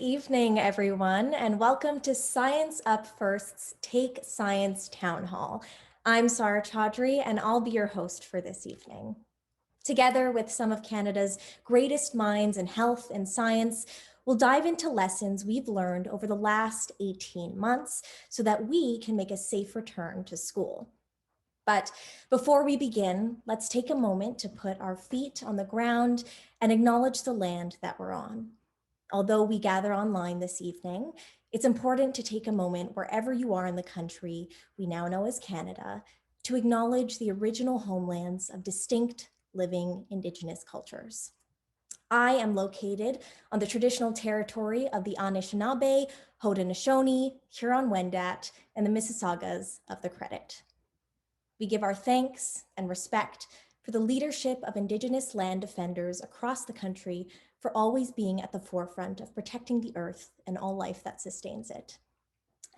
evening, everyone, and welcome to Science Up First's Take Science Town Hall. I'm Sarah Chaudhry, and I'll be your host for this evening. Together with some of Canada's greatest minds in health and science, we'll dive into lessons we've learned over the last 18 months so that we can make a safe return to school. But before we begin, let's take a moment to put our feet on the ground and acknowledge the land that we're on. Although we gather online this evening, it's important to take a moment wherever you are in the country we now know as Canada to acknowledge the original homelands of distinct living Indigenous cultures. I am located on the traditional territory of the Anishinaabe, Haudenosaunee, Huron-Wendat, and the Mississaugas of the Credit. We give our thanks and respect for the leadership of Indigenous land defenders across the country for always being at the forefront of protecting the earth and all life that sustains it.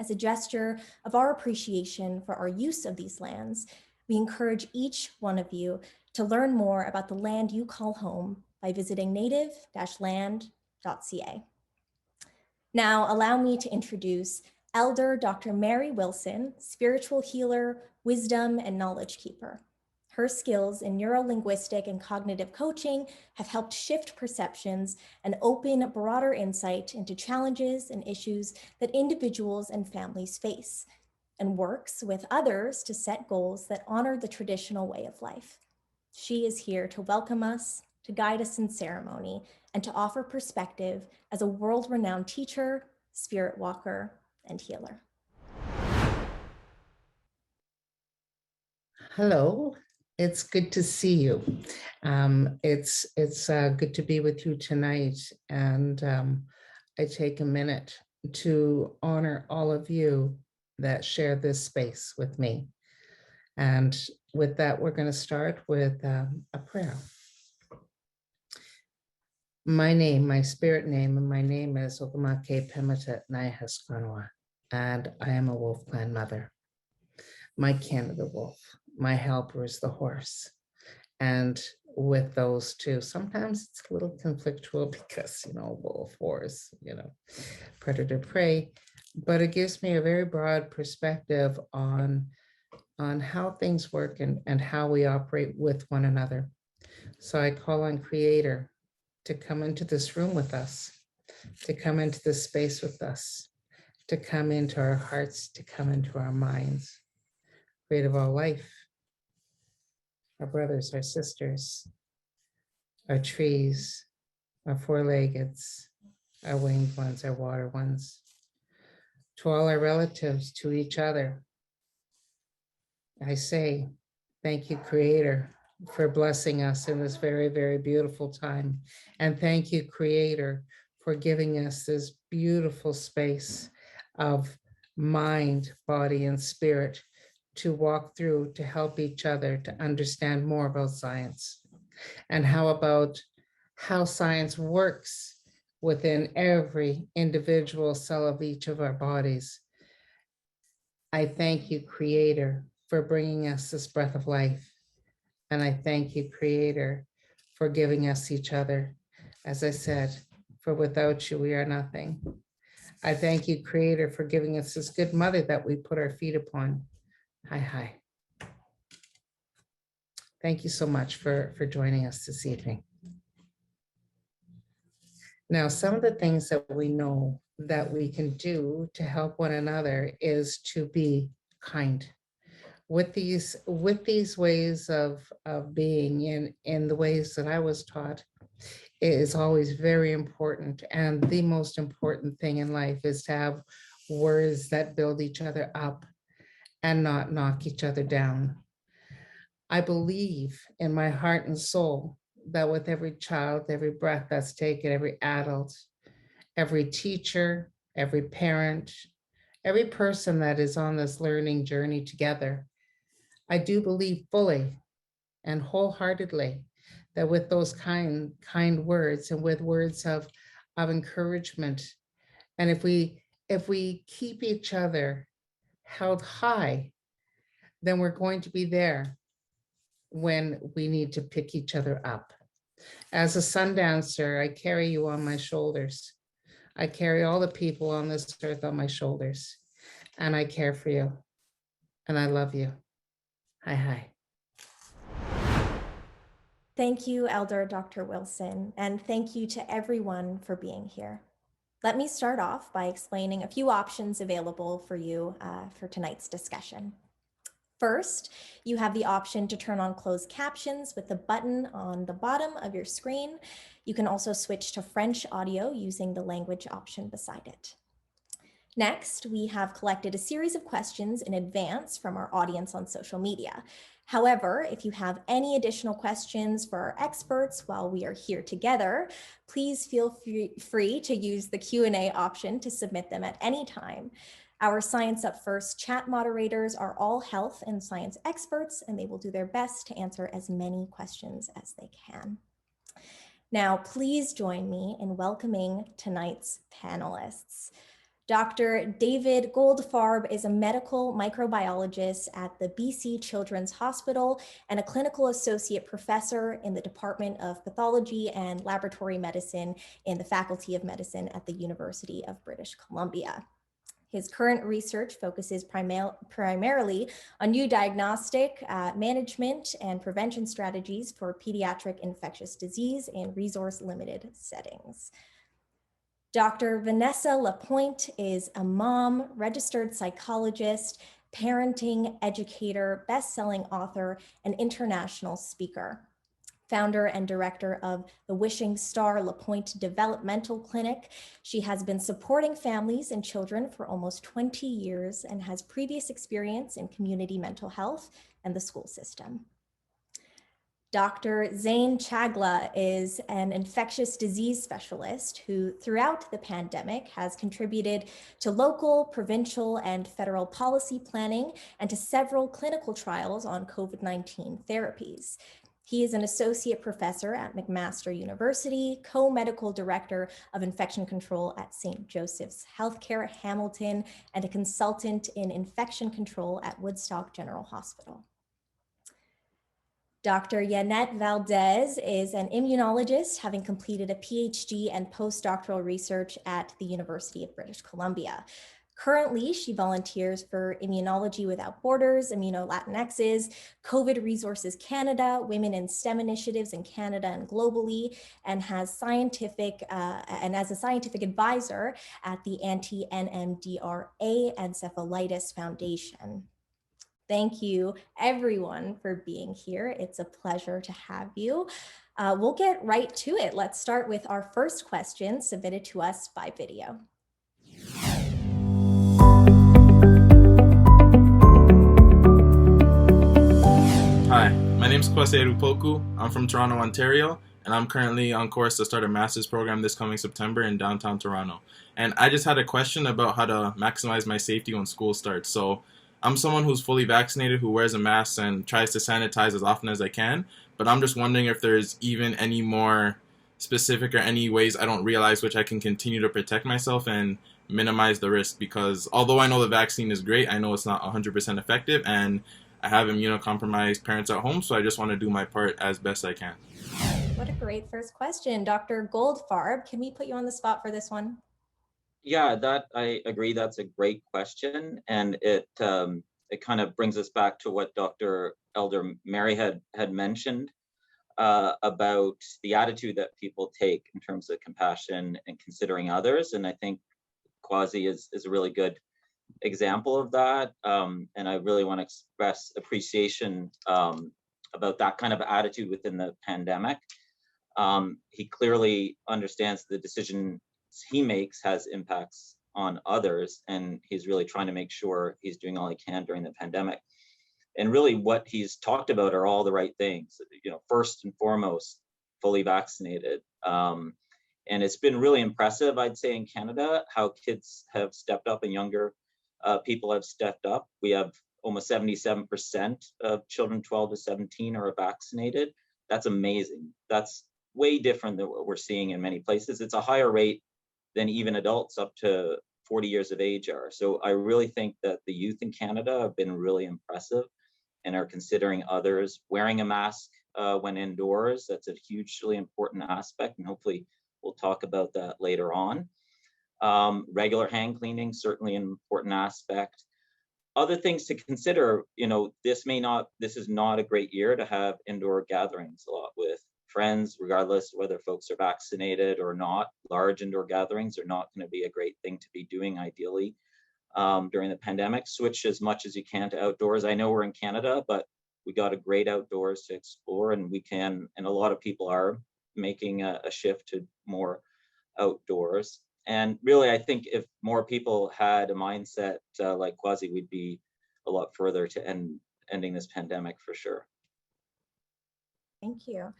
As a gesture of our appreciation for our use of these lands, we encourage each one of you to learn more about the land you call home by visiting native-land.ca. Now, allow me to introduce Elder Dr. Mary Wilson, spiritual healer, wisdom, and knowledge keeper. Her skills in neuro-linguistic and cognitive coaching have helped shift perceptions and open broader insight into challenges and issues that individuals and families face, and works with others to set goals that honor the traditional way of life. She is here to welcome us, to guide us in ceremony, and to offer perspective as a world-renowned teacher, spirit walker, and healer. Hello, it's good to see you. It's good to be with you tonight, and I take a minute to honor all of you that share this space with me. And with that, we're going to start with a prayer. My spirit name, and my name is Ogamake Pemata Naihaskanwa, and I am a Wolf Clan mother. My Canada wolf, my helper is the horse. And with those two, sometimes it's a little conflictual because, wolf, horse, predator, prey, but it gives me a very broad perspective on how things work and how we operate with one another. So I call on Creator to come into this room with us, to come into this space with us, to come into our hearts, to come into our minds. Creator of all life, our brothers, our sisters, our trees, our four-leggeds, our winged ones, our water ones, to all our relatives, to each other. I say, thank you, Creator, for blessing us in this very, very beautiful time. And thank you, Creator, for giving us this beautiful space of mind, body, and spirit to walk through, to help each other to understand more about science and how science works within every individual cell of each of our bodies. I thank you, Creator, for bringing us this breath of life. And I thank you, Creator, for giving us each other. As I said, for without you, we are nothing. I thank you, Creator, for giving us this good mother that we put our feet upon. Hi. Thank you so much for joining us this evening. Now, some of the things that we know that we can do to help one another is to be kind. With these ways of being in the ways that I was taught, it is always very important. And the most important thing in life is to have words that build each other up and not knock each other down. I believe in my heart and soul that with every child, every breath that's taken, every adult, every teacher, every parent, every person that is on this learning journey together, I do believe fully and wholeheartedly that with those kind words and with words of encouragement, and if we keep each other held high, then we're going to be there when we need to pick each other up. As a sun dancer, I carry you on my shoulders. I carry all the people on this earth on my shoulders, and I care for you, and I love you. Hi, hi. Thank you, Elder Dr. Wilson, and thank you to everyone for being here. Let me start off by explaining a few options available for you for tonight's discussion. First, you have the option to turn on closed captions with the button on the bottom of your screen. You can also switch to French audio using the language option beside it. Next, we have collected a series of questions in advance from our audience on social media. However, if you have any additional questions for our experts while we are here together, please feel free to use the Q&A option to submit them at any time. Our Science Up First chat moderators are all health and science experts, and they will do their best to answer as many questions as they can. Now, please join me in welcoming tonight's panelists. Dr. David Goldfarb is a medical microbiologist at the BC Children's Hospital and a clinical associate professor in the Department of Pathology and Laboratory Medicine in the Faculty of Medicine at the University of British Columbia. His current research focuses primarily on new diagnostic, management, and prevention strategies for pediatric infectious disease in resource-limited settings. Dr. Vanessa Lapointe is a mom, registered psychologist, parenting educator, best-selling author, and international speaker. Founder and director of the Wishing Star Lapointe Developmental Clinic. She has been supporting families and children for almost 20 years and has previous experience in community mental health and the school system. Dr. Zain Chagla is an infectious disease specialist who, throughout the pandemic, has contributed to local, provincial, and federal policy planning and to several clinical trials on COVID-19 therapies. He is an associate professor at McMaster University, co-medical director of infection control at St. Joseph's Healthcare Hamilton, and a consultant in infection control at Woodstock General Hospital. Dr. Yanette Valdez is an immunologist, having completed a PhD and postdoctoral research at the University of British Columbia. Currently, she volunteers for Immunology Without Borders, Immuno-Latinx's, COVID Resources Canada, Women in STEM Initiatives in Canada and globally, and as a scientific advisor at the Anti-NMDRA Encephalitis Foundation. Thank you, everyone, for being here. It's a pleasure to have you. We'll get right to it. Let's start with our first question submitted to us by video. Hi, my name is Kwasi Erupoku. I'm from Toronto, Ontario, and I'm currently on course to start a master's program this coming September in downtown Toronto. And I just had a question about how to maximize my safety when school starts. So I'm someone who's fully vaccinated, who wears a mask and tries to sanitize as often as I can, but I'm just wondering if there's even any more specific or any ways I don't realize which I can continue to protect myself and minimize the risk, because although I know the vaccine is great, I know it's not 100% effective, and I have immunocompromised parents at home, so I just want to do my part as best I can. What a great first question. Dr. Goldfarb, can we put you on the spot for this one? Yeah, that I agree. That's a great question, and it kind of brings us back to what Dr. Elder Mary had mentioned about the attitude that people take in terms of compassion and considering others. And I think Kwasi is a really good example of that. And I really want to express appreciation about that kind of attitude within the pandemic. He clearly understands the decision he makes has impacts on others, and he's really trying to make sure he's doing all he can during the pandemic. And really what he's talked about are all the right things. First and foremost, fully vaccinated. And it's been really impressive, I'd say, in Canada, how kids have stepped up and younger people have stepped up. We have almost 77% of children 12 to 17 are vaccinated. That's amazing. That's way different than what we're seeing in many places. It's a higher rate than even adults up to 40 years of age are. So I really think that the youth in Canada have been really impressive and are considering others. Wearing a mask when indoors, that's a hugely important aspect, and hopefully we'll talk about that later on. Regular hand cleaning, certainly an important aspect. Other things to consider, this is not a great year to have indoor gatherings a lot with friends, regardless of whether folks are vaccinated or not. Large indoor gatherings are not going to be a great thing to be doing ideally during the pandemic. Switch as much as you can to outdoors. I know we're in Canada, but we got a great outdoors to explore, and a lot of people are making a shift to more outdoors. And really, I think if more people had a mindset like Kwasi, we'd be a lot further to ending this pandemic for sure. Thank you.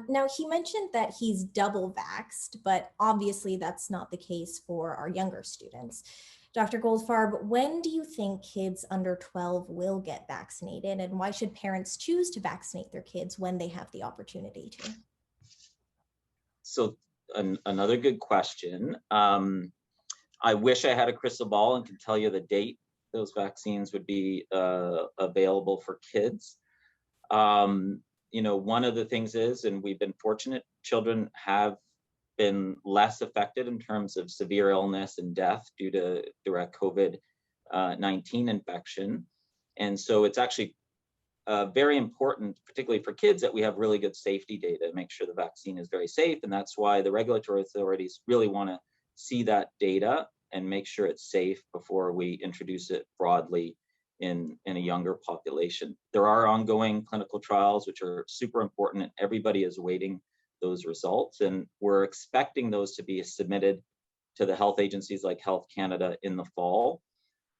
Now, he mentioned that he's double vaxxed, but obviously that's not the case for our younger students. Dr. Goldfarb, when do you think kids under 12 will get vaccinated, and why should parents choose to vaccinate their kids when they have the opportunity to? So another good question. I wish I had a crystal ball and could tell you the date those vaccines would be available for kids. One of the things is, and we've been fortunate, children have been less affected in terms of severe illness and death due to direct COVID-19 infection. And so it's actually very important, particularly for kids, that we have really good safety data, make sure the vaccine is very safe. And that's why the regulatory authorities really want to see that data and make sure it's safe before we introduce it broadly in a younger population. There are ongoing clinical trials, which are super important, and everybody is awaiting those results. And we're expecting those to be submitted to the health agencies like Health Canada in the fall.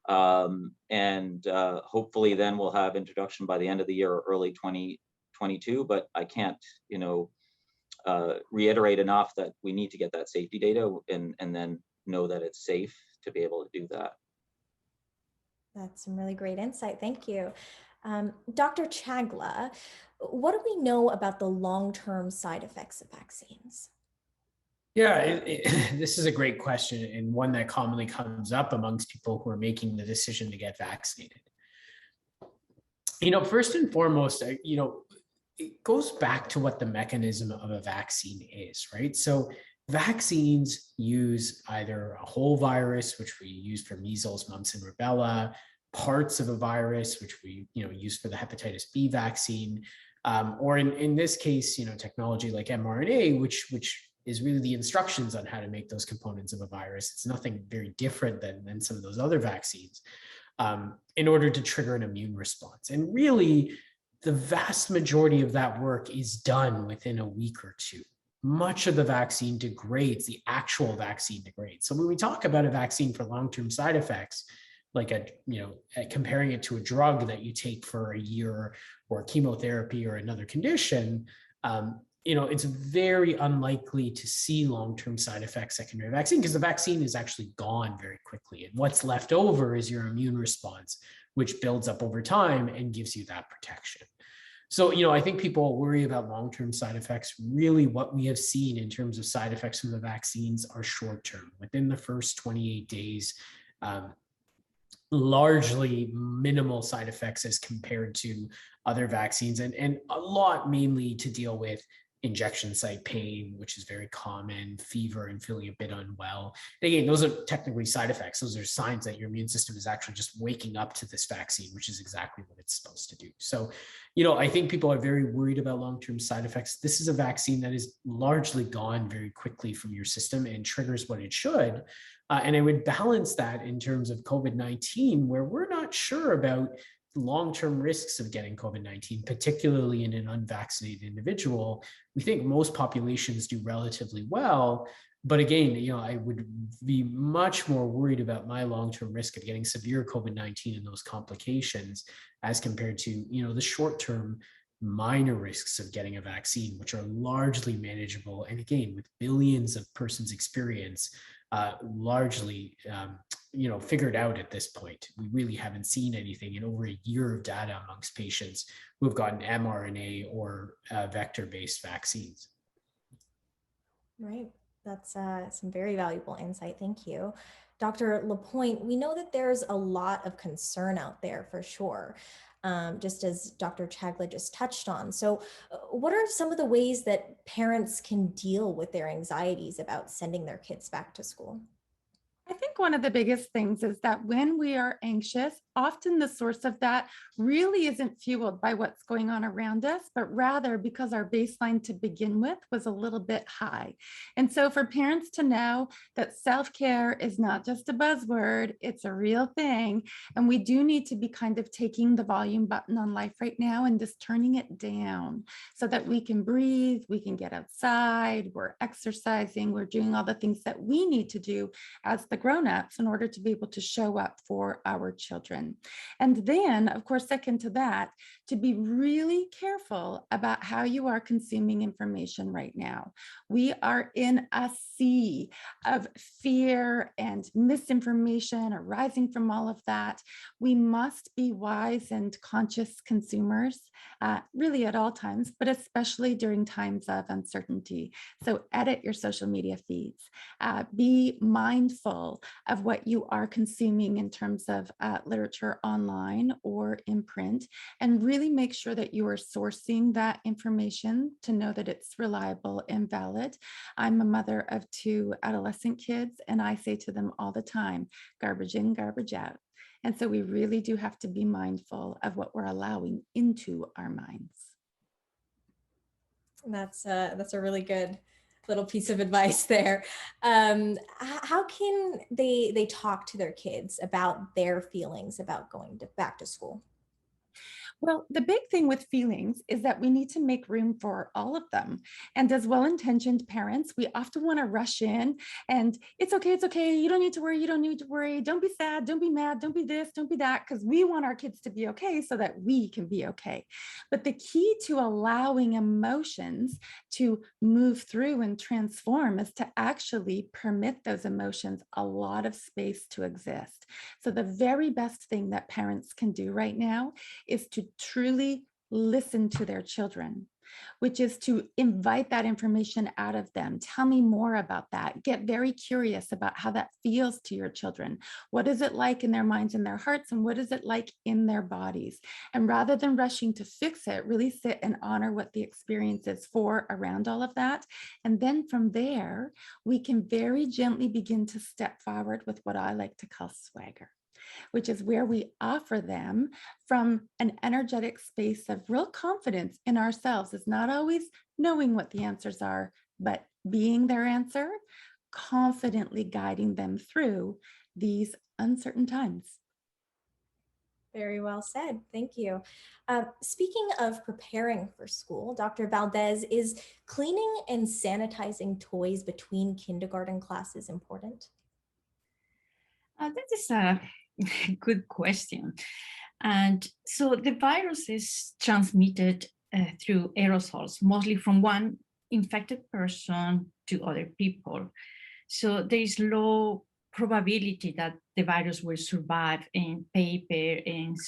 Hopefully then we'll have introduction by the end of the year or early 2022, but I can't, reiterate enough that we need to get that safety data and then know that it's safe to be able to do that. That's some really great insight. Thank you. Dr. Chagla, what do we know about the long-term side effects of vaccines? Yeah, this is a great question, and one that commonly comes up amongst people who are making the decision to get vaccinated. First and foremost, it goes back to what the mechanism of a vaccine is, right? So vaccines use either a whole virus, which we use for measles, mumps, and rubella, parts of a virus, which we use for the hepatitis B vaccine, or in this case, technology like mRNA, which is really the instructions on how to make those components of a virus. It's nothing very different than some of those other vaccines, in order to trigger an immune response. And really, the vast majority of that work is done within a week or two. Much of the vaccine degrades, the actual vaccine degrades. So when we talk about a vaccine for long-term side effects, like comparing it to a drug that you take for a year or chemotherapy or another condition, it's very unlikely to see long-term side effects secondary to vaccine, because the vaccine is actually gone very quickly. And what's left over is your immune response, which builds up over time and gives you that protection. So, I think people worry about long-term side effects. Really, what we have seen in terms of side effects from the vaccines are short-term. Within the first 28 days, largely minimal side effects as compared to other vaccines, and a lot mainly to deal with injection site pain, which is very common, fever, and feeling a bit unwell. And again, those are technically side effects. Those are signs that your immune system is actually just waking up to this vaccine, which is exactly what it's supposed to do. So, I think people are very worried about long-term side effects. This is a vaccine that is largely gone very quickly from your system and triggers what it should. And I would balance that in terms of COVID-19, where we're not sure about long-term risks of getting COVID-19, particularly in an unvaccinated individual. We think most populations do relatively well, but again, I would be much more worried about my long-term risk of getting severe COVID-19 and those complications as compared to, the short-term minor risks of getting a vaccine, which are largely manageable. And again, with billions of persons' experience, largely, figured out at this point. We really haven't seen anything in over a year of data amongst patients who have gotten mRNA or vector-based vaccines. Right. That's some very valuable insight. Thank you. Dr. Lapointe, we know that there's a lot of concern out there for sure, just as Dr. Chagla just touched on. So what are some of the ways that parents can deal with their anxieties about sending their kids back to school? think one of the biggest things is that when we are anxious, often the source of that really isn't fueled by what's going on around us, but rather because our baseline to begin with was a little bit high. And so for parents to know that self-care is not just a buzzword, it's a real thing. And we do need to be kind of taking the volume button on life right now and just turning it down so that we can breathe, we can get outside, we're exercising, we're doing all the things that we need to do as the grown-ups in order to be able to show up for our children. And then, of course, second to that, to be really careful about how you are consuming information right now. We are in a sea of fear and misinformation arising from all of that. We must be wise and conscious consumers, really at all times, but especially during times of uncertainty. So edit your social media feeds. Be mindful of what you are consuming in terms of literature online or in print, and really make sure that you are sourcing that information to know that it's reliable and valid. I'm a mother of 2 adolescent kids, and I say to them all the time, garbage in, garbage out. And so we really do have to be mindful of what we're allowing into our minds. That's a really good little piece of advice there. How can they talk to their kids about their feelings about going back to school? Well, the big thing with feelings is that we need to make room for all of them. And as well-intentioned parents, we often want to rush in and it's okay, you don't need to worry, don't be sad, don't be mad, don't be this, don't be that, because we want our kids to be okay so that we can be okay. But the key to allowing emotions to move through and transform is to actually permit those emotions a lot of space to exist. So the very best thing that parents can do right now is to truly listen to their children, which is to invite that information out of them. Tell me more about that. Get very curious about how that feels to your children. What is it like in their minds and their hearts, and what is it like in their bodies? And rather than rushing to fix it, really sit and honor what the experience is for around all of that. And then from there, we can very gently begin to step forward with what I like to call swagger, which is where we offer them from an energetic space of real confidence in ourselves. It's not always knowing what the answers are, but being their answer, confidently guiding them through these uncertain times. Very well said. Thank you. Speaking of preparing for school, Dr. Valdez, is cleaning and sanitizing toys between kindergarten classes important? That is a good question. And so the virus is transmitted through aerosols, mostly from one infected person to other people. So there is low probability that the virus will survive in paper and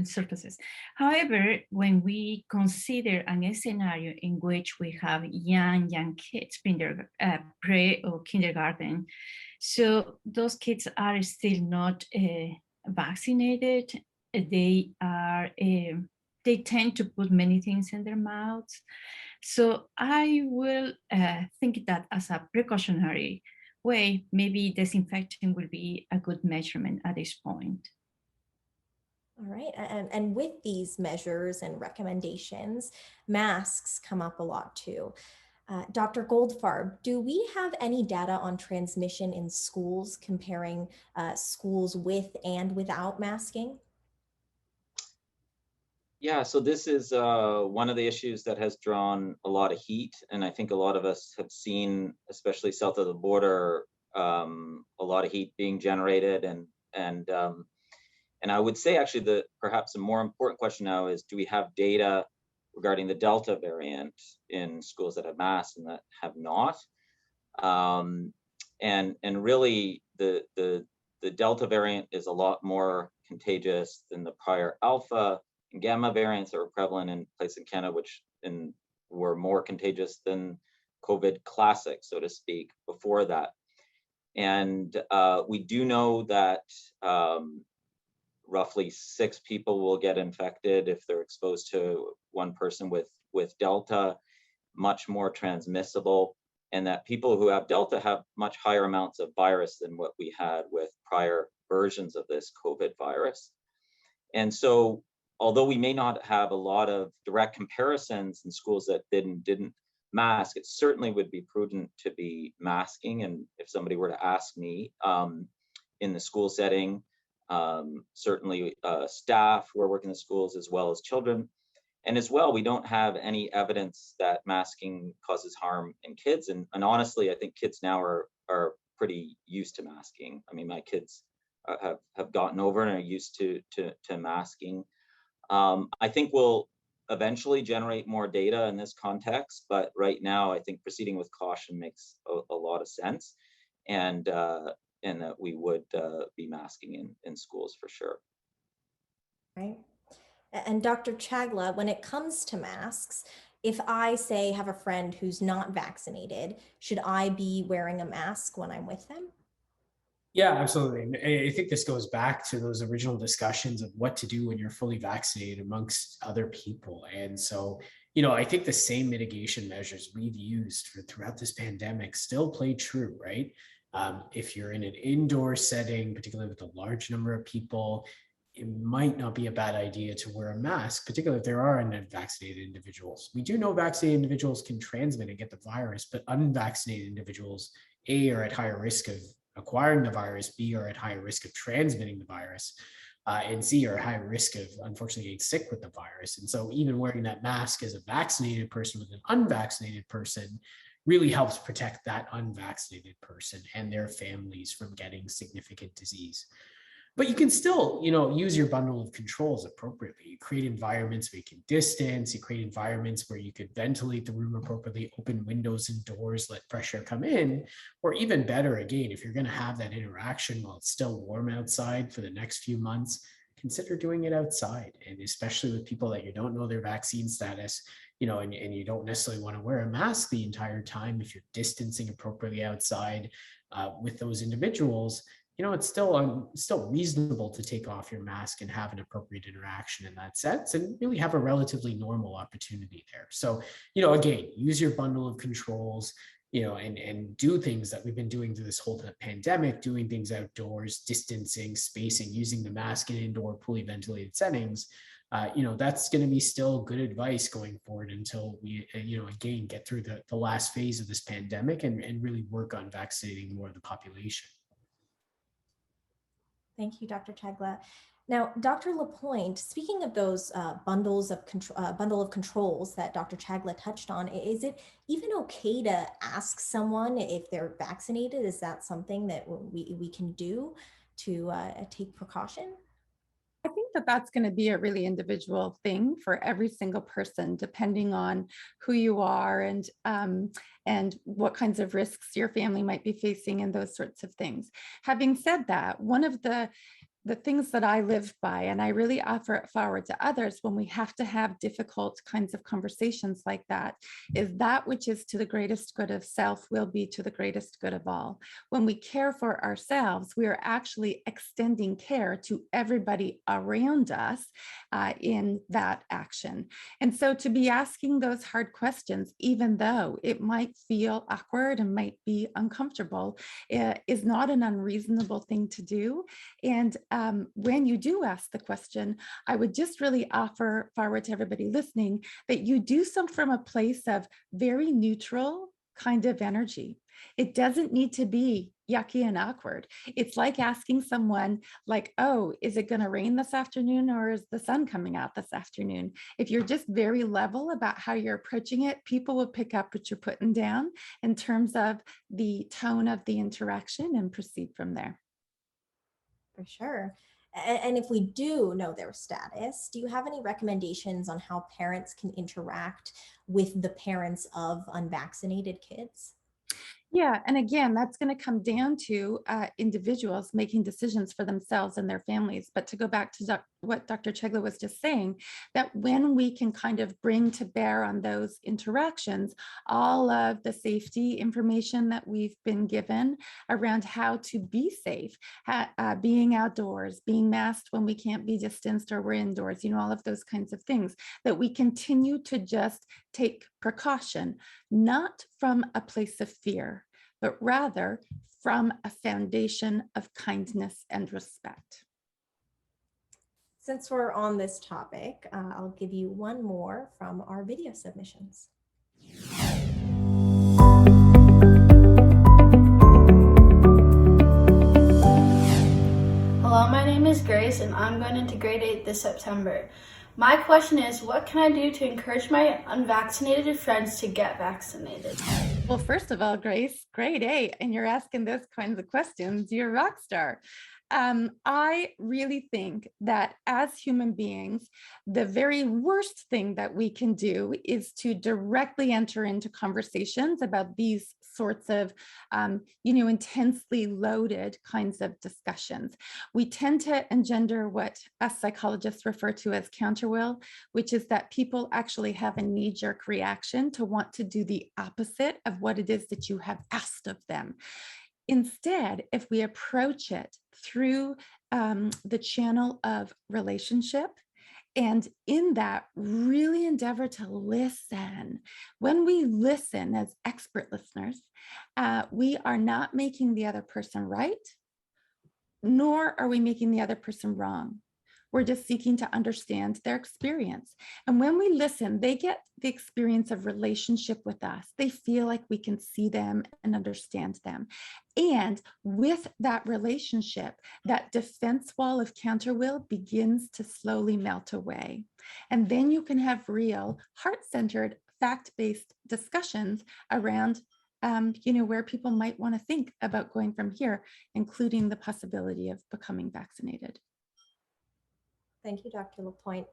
surfaces. However, when we consider a scenario in which we have young kids, pre or kindergarten, so those kids are still not vaccinated. They tend to put many things in their mouths. So I will think that as a precautionary way, maybe disinfecting will be a good measurement at this point. All right. And with these measures and recommendations, masks come up a lot too. Dr. Goldfarb, do we have any data on transmission in schools comparing schools with and without masking? Yeah, so this is one of the issues that has drawn a lot of heat, and I think a lot of us have seen, especially south of the border, a lot of heat being generated, and I would say actually perhaps a more important question now is, do we have data regarding the Delta variant in schools that have masks and that have not? And really the Delta variant is a lot more contagious than the prior Alpha and Gamma variants that were prevalent in place in Canada, which were more contagious than COVID classic, so to speak, before that. And we do know that roughly 6 people will get infected if they're exposed to one person with Delta, much more transmissible. and that people who have Delta have much higher amounts of virus than what we had with prior versions of this COVID virus. And so, although we may not have a lot of direct comparisons in schools that didn't mask, it certainly would be prudent to be masking. And if somebody were to ask me in the school setting, certainly staff who are working in the schools as well as children. And as well, we don't have any evidence that masking causes harm in kids. And honestly, I think kids now are pretty used to masking. I mean, my kids have gotten over and are used to masking. I think we'll eventually generate more data in this context, but right now I think proceeding with caution makes a lot of sense, and that we would be masking in schools for sure. Right. And Dr. Chagla, when it comes to masks, if I say have a friend who's not vaccinated, should I be wearing a mask when I'm with them? Yeah, absolutely. And I think this goes back to those original discussions of what to do when you're fully vaccinated amongst other people. And so, I think the same mitigation measures we've used throughout this pandemic still play true, right? If you're in an indoor setting, particularly with a large number of people, it might not be a bad idea to wear a mask, particularly if there are unvaccinated individuals. We do know vaccinated individuals can transmit and get the virus, but unvaccinated individuals, A, are at higher risk of acquiring the virus, B, are at higher risk of transmitting the virus, and C, are at higher risk of unfortunately getting sick with the virus. And so even wearing that mask as a vaccinated person with an unvaccinated person really helps protect that unvaccinated person and their families from getting significant disease. But you can still, use your bundle of controls appropriately. You create environments where you can distance, you create environments where you could ventilate the room appropriately, open windows and doors, let fresh air come in, or even better, again, if you're going to have that interaction while it's still warm outside for the next few months, consider doing it outside. And especially with people that you don't know their vaccine status, and you don't necessarily want to wear a mask the entire time, if you're distancing appropriately outside with those individuals, it's still reasonable to take off your mask and have an appropriate interaction in that sense and really have a relatively normal opportunity there. So, again, use your bundle of controls, and do things that we've been doing through this whole pandemic, doing things outdoors, distancing, spacing, using the mask in indoor, fully ventilated settings. That's going to be still good advice going forward until we, again, get through the last phase of this pandemic and really work on vaccinating more of the population. Thank you, Dr. Chagla. Now, Dr. Lapointe, speaking of those bundle of controls that Dr. Chagla touched on, is it even okay to ask someone if they're vaccinated? Is that something that we can do to take precaution? I think that that's going to be a really individual thing for every single person, depending on who you are and what kinds of risks your family might be facing and those sorts of things. Having said that, one of the things that I live by, and I really offer it forward to others when we have to have difficult kinds of conversations like that, is that which is to the greatest good of self will be to the greatest good of all. When we care for ourselves, we are actually extending care to everybody around us in that action. And so to be asking those hard questions, even though it might feel awkward and might be uncomfortable, is not an unreasonable thing to do. And when you do ask the question, I would just really offer forward to everybody listening that you do so from a place of very neutral kind of energy. It doesn't need to be yucky and awkward. It's like asking someone like, oh, is it going to rain this afternoon or is the sun coming out this afternoon? If you're just very level about how you're approaching it, people will pick up what you're putting down in terms of the tone of the interaction and proceed from there. For sure. And if we do know their status, do you have any recommendations on how parents can interact with the parents of unvaccinated kids? Yeah, and again, that's going to come down to individuals making decisions for themselves and their families. But to go back to what Dr. Chegla was just saying, that when we can kind of bring to bear on those interactions all of the safety information that we've been given around how to be safe, being outdoors, being masked when we can't be distanced or we're indoors, all of those kinds of things, that we continue to just take precaution, not from a place of fear, but rather from a foundation of kindness and respect. Since we're on this topic, I'll give you one more from our video submissions. Hello, my name is Grace and I'm going into grade 8 this September. My question is, what can I do to encourage my unvaccinated friends to get vaccinated? Well, first of all, Grace, grade 8, and you're asking those kinds of questions, you're a rock star. I really think that as human beings, the very worst thing that we can do is to directly enter into conversations about these sorts of, intensely loaded kinds of discussions. We tend to engender what us psychologists refer to as counterwill, which is that people actually have a knee-jerk reaction to want to do the opposite of what it is that you have asked of them. Instead, if we approach it through the channel of relationship, and in that, really endeavor to listen. When we listen as expert listeners, we are not making the other person right, nor are we making the other person wrong. We're just seeking to understand their experience. And when we listen, they get the experience of relationship with us. They feel like we can see them and understand them. And with that relationship, that defense wall of counterwill begins to slowly melt away. And then you can have real, heart-centered, fact-based discussions around where people might want to think about going from here, including the possibility of becoming vaccinated. Thank you, Dr. Lapointe.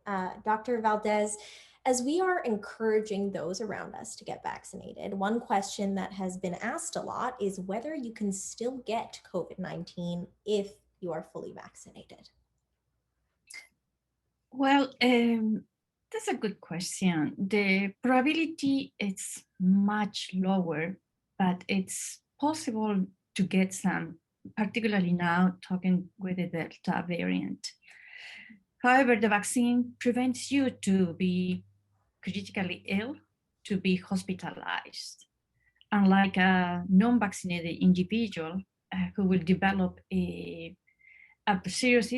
Dr. Valdez, as we are encouraging those around us to get vaccinated, one question that has been asked a lot is whether you can still get COVID-19 if you are fully vaccinated. Well, that's a good question. The probability is much lower, but it's possible to get some, particularly now talking with the Delta variant. However, the vaccine prevents you to be critically ill, to be hospitalized. Unlike a non-vaccinated individual who will develop a serious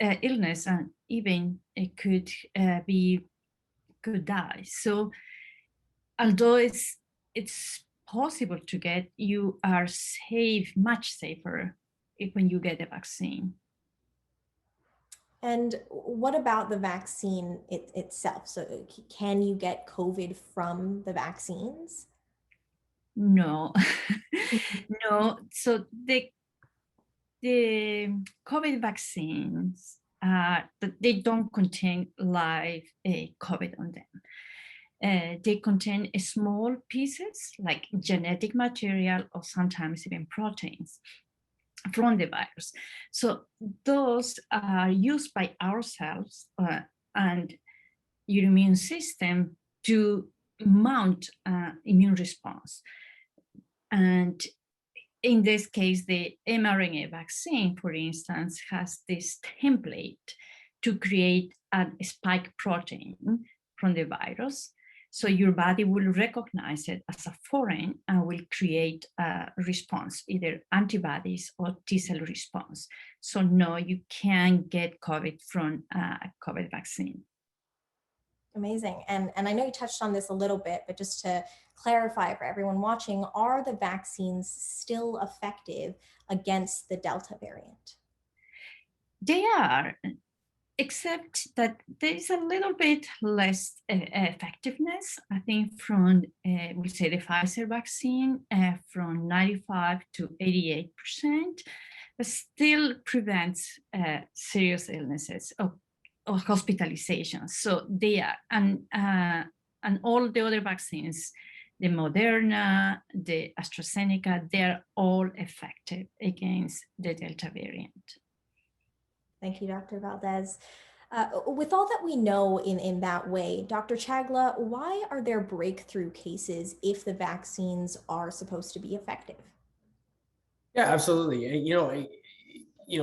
illness and even could die. So, although it's possible to get, you are safe, much safer when you get the vaccine. And what about the vaccine itself? So can you get COVID from the vaccines? No, no. So the COVID vaccines, they don't contain live COVID on them. They contain small pieces like genetic material or sometimes even proteins from the virus. So those are used by ourselves and your immune system to mount immune response. And in this case, the mRNA vaccine, for instance, has this template to create a spike protein from the virus. So your body will recognize it as a foreign and will create a response, either antibodies or T-cell response. So no, you can't get COVID from a COVID vaccine. Amazing. And I know you touched on this a little bit, but just to clarify for everyone watching, are the vaccines still effective against the Delta variant? They are, except that there is a little bit less effectiveness, I think, from, we'll say, the Pfizer vaccine from 95 to 88%, but still prevents serious illnesses or hospitalizations. So they are, and all the other vaccines the Moderna, the AstraZeneca, they're all effective against the Delta variant. Thank you, Dr. Valdez. With all that we know in that way, Dr. Chagla, why are there breakthrough cases if the vaccines are supposed to be effective? Yeah, absolutely.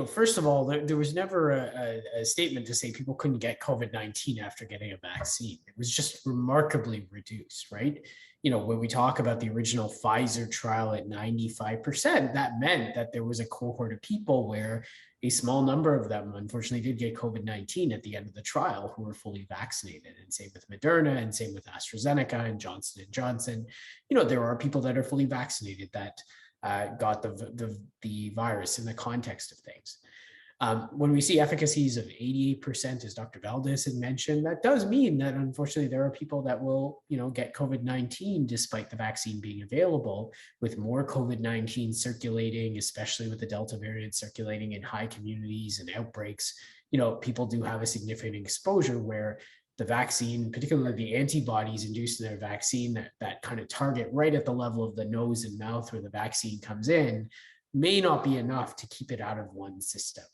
First of all, there was never a statement to say people couldn't get COVID-19 after getting a vaccine. It was just remarkably reduced, right? When we talk about the original Pfizer trial at 95%, that meant that there was a cohort of people where a small number of them, unfortunately, did get COVID-19 at the end of the trial who were fully vaccinated. And same with Moderna, and same with AstraZeneca and Johnson & Johnson. There are people that are fully vaccinated that got the virus in the context of things. When we see efficacies of 88%, as Dr. Valdez had mentioned, that does mean that unfortunately there are people that will, get COVID-19 despite the vaccine being available, with more COVID-19 circulating, especially with the Delta variant circulating in high communities and outbreaks. People do have a significant exposure where the vaccine, particularly the antibodies induced in their vaccine that kind of target right at the level of the nose and mouth where the vaccine comes in, may not be enough to keep it out of one's system.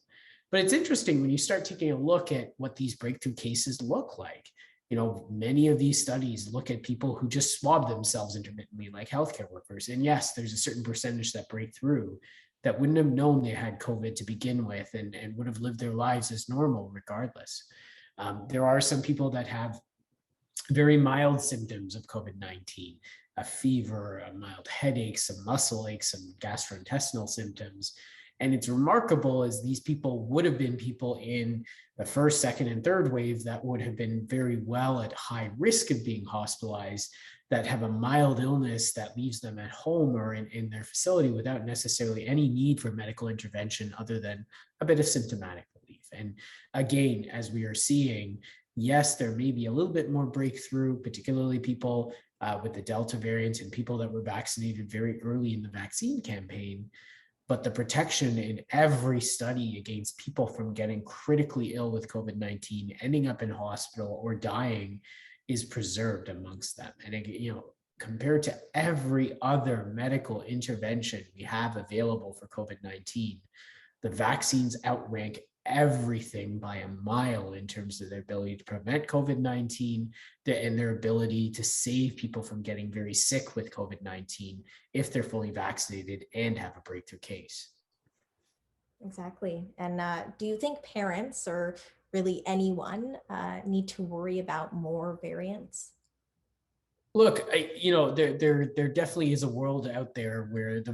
But it's interesting when you start taking a look at what these breakthrough cases look like. Many of these studies look at people who just swab themselves intermittently, like healthcare workers. And yes, there's a certain percentage that break through that wouldn't have known they had COVID to begin with and would have lived their lives as normal regardless. There are some people that have very mild symptoms of COVID-19, a fever, a mild headache, some muscle aches, some gastrointestinal symptoms. And it's remarkable as these people would have been people in the first, second, and third wave that would have been very well at high risk of being hospitalized, that have a mild illness that leaves them at home or in their facility without necessarily any need for medical intervention other than a bit of symptomatic relief. And again, as we are seeing, yes, there may be a little bit more breakthrough, particularly people with the Delta variant and people that were vaccinated very early in the vaccine campaign. But the protection in every study against people from getting critically ill with COVID-19, ending up in hospital or dying, is preserved amongst them. And compared to every other medical intervention we have available for COVID-19, the vaccines outrank everything by a mile in terms of their ability to prevent COVID-19 and their ability to save people from getting very sick with COVID-19 if they're fully vaccinated and have a breakthrough case. Exactly. And do you think parents or really anyone need to worry about more variants? Look, there definitely is a world out there where the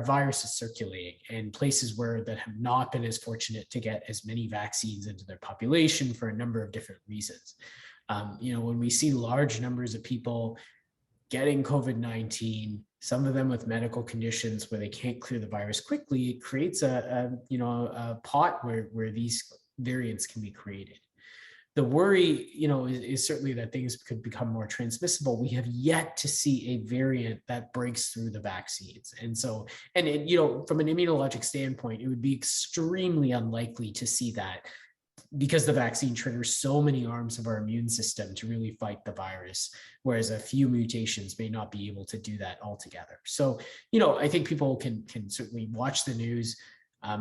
virus is circulating, and places where that have not been as fortunate to get as many vaccines into their population for a number of different reasons. When we see large numbers of people getting COVID-19, some of them with medical conditions where they can't clear the virus quickly, it creates a pot where these variants can be created. The worry, is certainly that things could become more transmissible. We have yet to see a variant that breaks through the vaccines. And so, from an immunologic standpoint, it would be extremely unlikely to see that because the vaccine triggers so many arms of our immune system to really fight the virus, whereas a few mutations may not be able to do that altogether. So, I think people can certainly watch the news,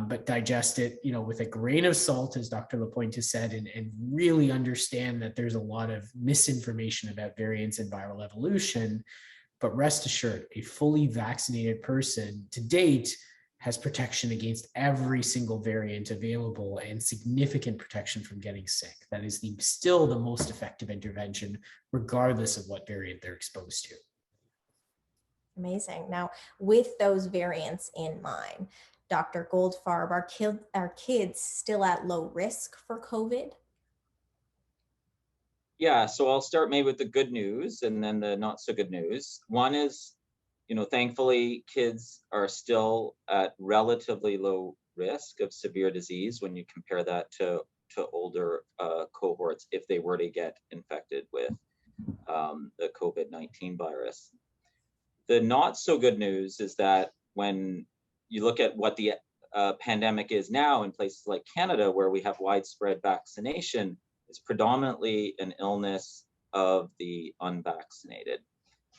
but digest it, with a grain of salt, as Dr. Lapointe has said, and really understand that there's a lot of misinformation about variants and viral evolution. But rest assured, a fully vaccinated person to date has protection against every single variant available and significant protection from getting sick. That is still the most effective intervention, regardless of what variant they're exposed to. Amazing. Now, with those variants in mind, Dr. Goldfarb, are kids still at low risk for COVID? Yeah, so I'll start maybe with the good news and then the not so good news. One is, thankfully, kids are still at relatively low risk of severe disease when you compare that to older cohorts if they were to get infected with the COVID-19 virus. The not so good news is that when you look at what the pandemic is now in places like Canada, where we have widespread vaccination, it's predominantly an illness of the unvaccinated.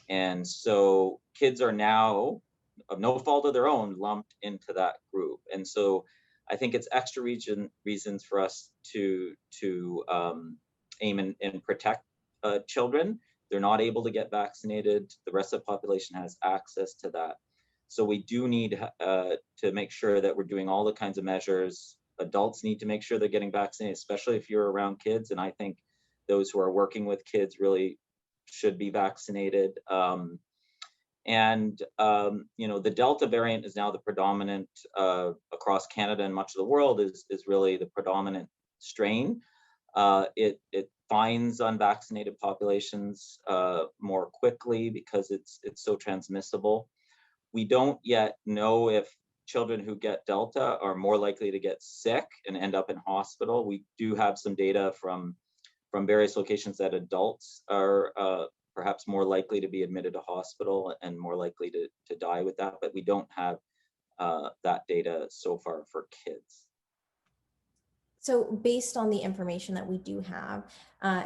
And so kids are now, of no fault of their own, lumped into that group. And so I think it's extra reasons for us to aim and protect children. They're not able to get vaccinated. The rest of the population has access to that. So we do need to make sure that we're doing all the kinds of measures. Adults need to make sure they're getting vaccinated, especially if you're around kids. And I think those who are working with kids really should be vaccinated. The Delta variant is now the predominant across Canada and much of the world is really the predominant strain. It finds unvaccinated populations more quickly because it's so transmissible. We don't yet know if children who get Delta are more likely to get sick and end up in hospital. We do have some data from various locations that adults are perhaps more likely to be admitted to hospital and more likely to die with that, but we don't have that data so far for kids. So based on the information that we do have,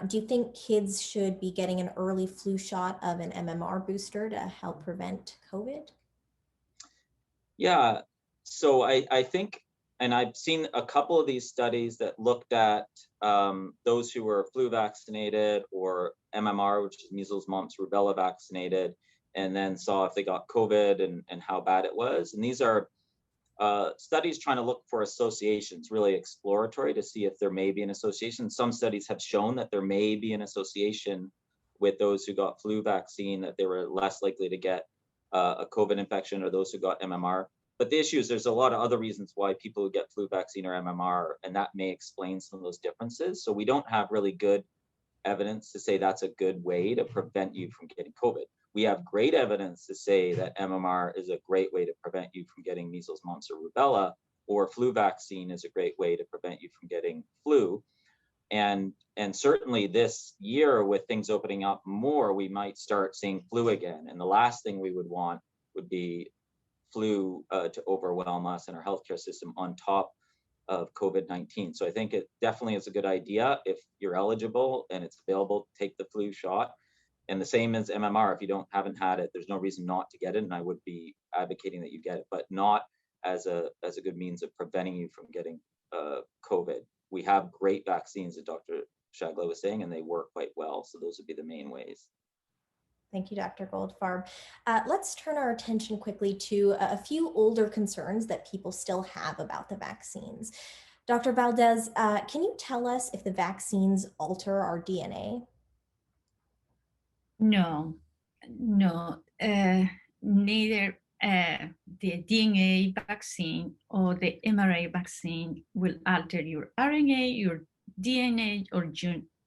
do you think kids should be getting an early flu shot of an MMR booster to help prevent COVID? Yeah, so I think, and I've seen a couple of these studies that looked at those who were flu vaccinated or MMR, which is measles, mumps, rubella vaccinated, and then saw if they got COVID and how bad it was. And these are studies trying to look for associations, really exploratory to see if there may be an association. Some studies have shown that there may be an association with those who got flu vaccine, that they were less likely to get a COVID infection, or those who got MMR. But the issue is there's a lot of other reasons why people who get flu vaccine or MMR, and that may explain some of those differences. So we don't have really good evidence to say that's a good way to prevent you from getting COVID. We have great evidence to say that MMR is a great way to prevent you from getting measles, mumps, or rubella, or flu vaccine is a great way to prevent you from getting flu. And certainly this year, with things opening up more, we might start seeing flu again. And the last thing we would want would be flu to overwhelm us and our healthcare system on top of COVID-19. So I think it definitely is a good idea if you're eligible and it's available to take the flu shot. And the same as MMR, if you haven't had it, there's no reason not to get it. And I would be advocating that you get it, but not as a good means of preventing you from getting COVID. We have great vaccines that Dr. Chagla was saying, and they work quite well. So those would be the main ways. Thank you, Dr. Goldfarb. Let's turn our attention quickly to a few older concerns that people still have about the vaccines. Dr. Valdez, can you tell us if the vaccines alter our DNA? No, neither the DNA vaccine or the mRNA vaccine will alter your RNA, your DNA, or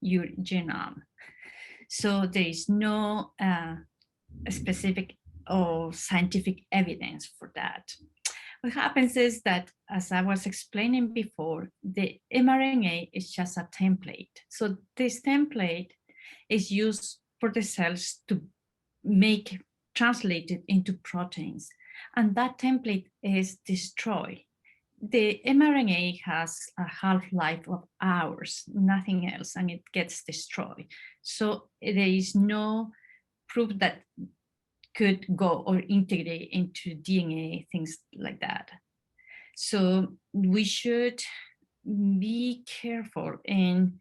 your genome. So there is no specific or scientific evidence for that. What happens is that, as I was explaining before, the mRNA is just a template. So this template is used for the cells to make translated into proteins, and that template is destroyed. The mRNA has a half-life of hours, nothing else, and it gets destroyed. So there is no proof that could go or integrate into DNA, things like that. So we should be careful in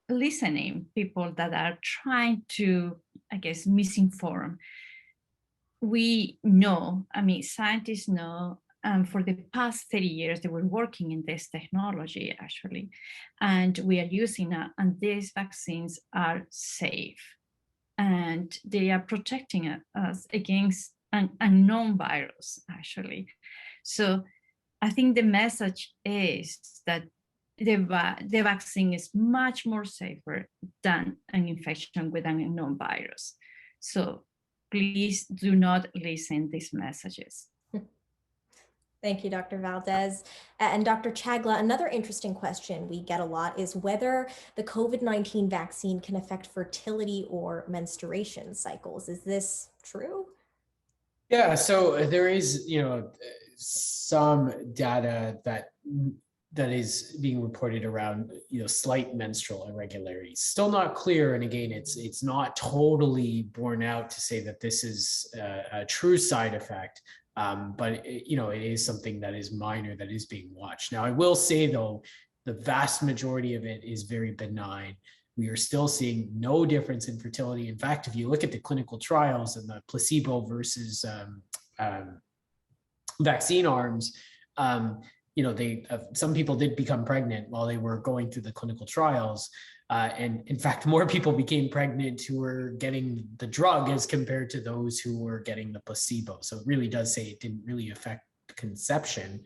listening people that are trying to, I guess, misinform. We know, scientists know, for the past 30 years, they were working in this technology, actually, and we are using it, and these vaccines are safe, and they are protecting us against an unknown virus, actually. So I think the message is that the vaccine is much more safer than an infection with an unknown virus. So please do not listen to these messages. Thank you, Dr. Valdez. And Dr. Chagla, another interesting question we get a lot is whether the COVID-19 vaccine can affect fertility or menstruation cycles. Is this true? Yeah, so there is, some data that that is being reported around, slight menstrual irregularities. Still not clear, and again, it's not totally borne out to say that this is a true side effect, but it is something that is minor that is being watched. Now, I will say though, the vast majority of it is very benign. We are still seeing no difference in fertility. In fact, if you look at the clinical trials and the placebo versus vaccine arms, some people did become pregnant while they were going through the clinical trials. And in fact, more people became pregnant who were getting the drug as compared to those who were getting the placebo. So it really does say it didn't really affect conception.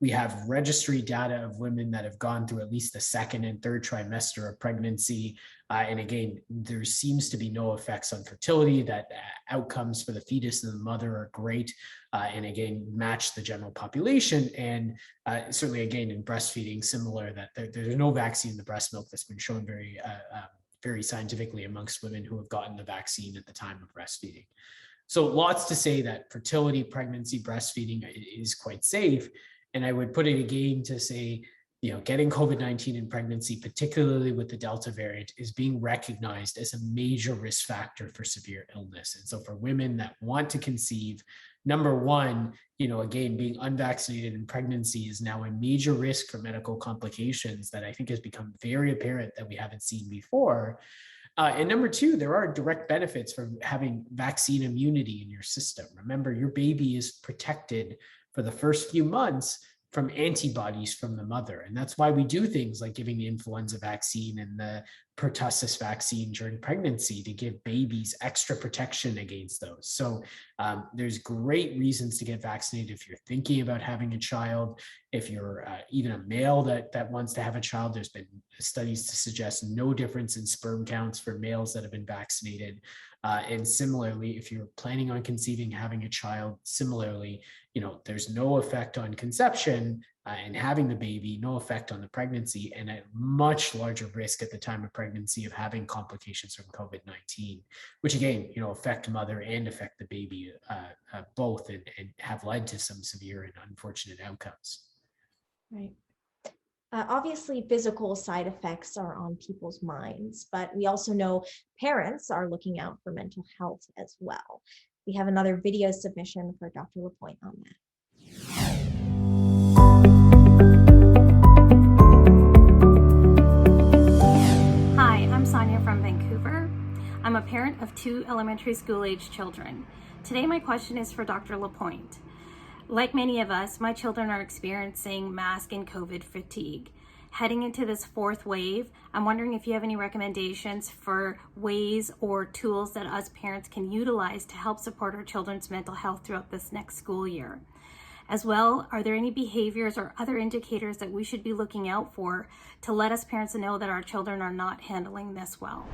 We have registry data of women that have gone through at least the second and third trimester of pregnancy. And again, there seems to be no effects on fertility, that outcomes for the fetus and the mother are great, and again, match the general population. And certainly again, in breastfeeding, similar, that there's no vaccine in the breast milk that's been shown very scientifically amongst women who have gotten the vaccine at the time of breastfeeding. So lots to say that fertility, pregnancy, breastfeeding is quite safe. And I would put it again to say, getting COVID-19 in pregnancy, particularly with the Delta variant, is being recognized as a major risk factor for severe illness. And so for women that want to conceive, number one, again, being unvaccinated in pregnancy is now a major risk for medical complications that I think has become very apparent that we haven't seen before. And number two, there are direct benefits from having vaccine immunity in your system. Remember, your baby is protected for the first few months from antibodies from the mother. And that's why we do things like giving the influenza vaccine and the pertussis vaccine during pregnancy, to give babies extra protection against those. So there's great reasons to get vaccinated if you're thinking about having a child. If you're even a male that wants to have a child, there's been studies to suggest no difference in sperm counts for males that have been vaccinated. And similarly, if you're planning on conceiving, having a child, similarly, there's no effect on conception and having the baby, no effect on the pregnancy, and a much larger risk at the time of pregnancy of having complications from COVID-19, which again, affect mother and affect the baby both, and have led to some severe and unfortunate outcomes. Right. Obviously, physical side effects are on people's minds, but we also know parents are looking out for mental health as well. We have another video submission for Dr. Lapointe on that. Hi, I'm Sonia from Vancouver. I'm a parent of 2 elementary school age children. Today, my question is for Dr. Lapointe. Like many of us, my children are experiencing mask and COVID fatigue. Heading into this 4th wave, I'm wondering if you have any recommendations for ways or tools that us parents can utilize to help support our children's mental health throughout this next school year. As well, are there any behaviors or other indicators that we should be looking out for to let us parents know that our children are not handling this well?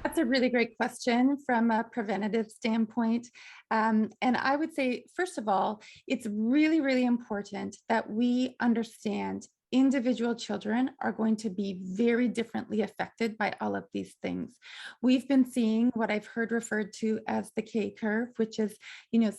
That's a really great question from a preventative standpoint. And I would say, first of all, it's really, really important that we understand individual children are going to be very differently affected by all of these things. We've been seeing what I've heard referred to as the K curve, which is,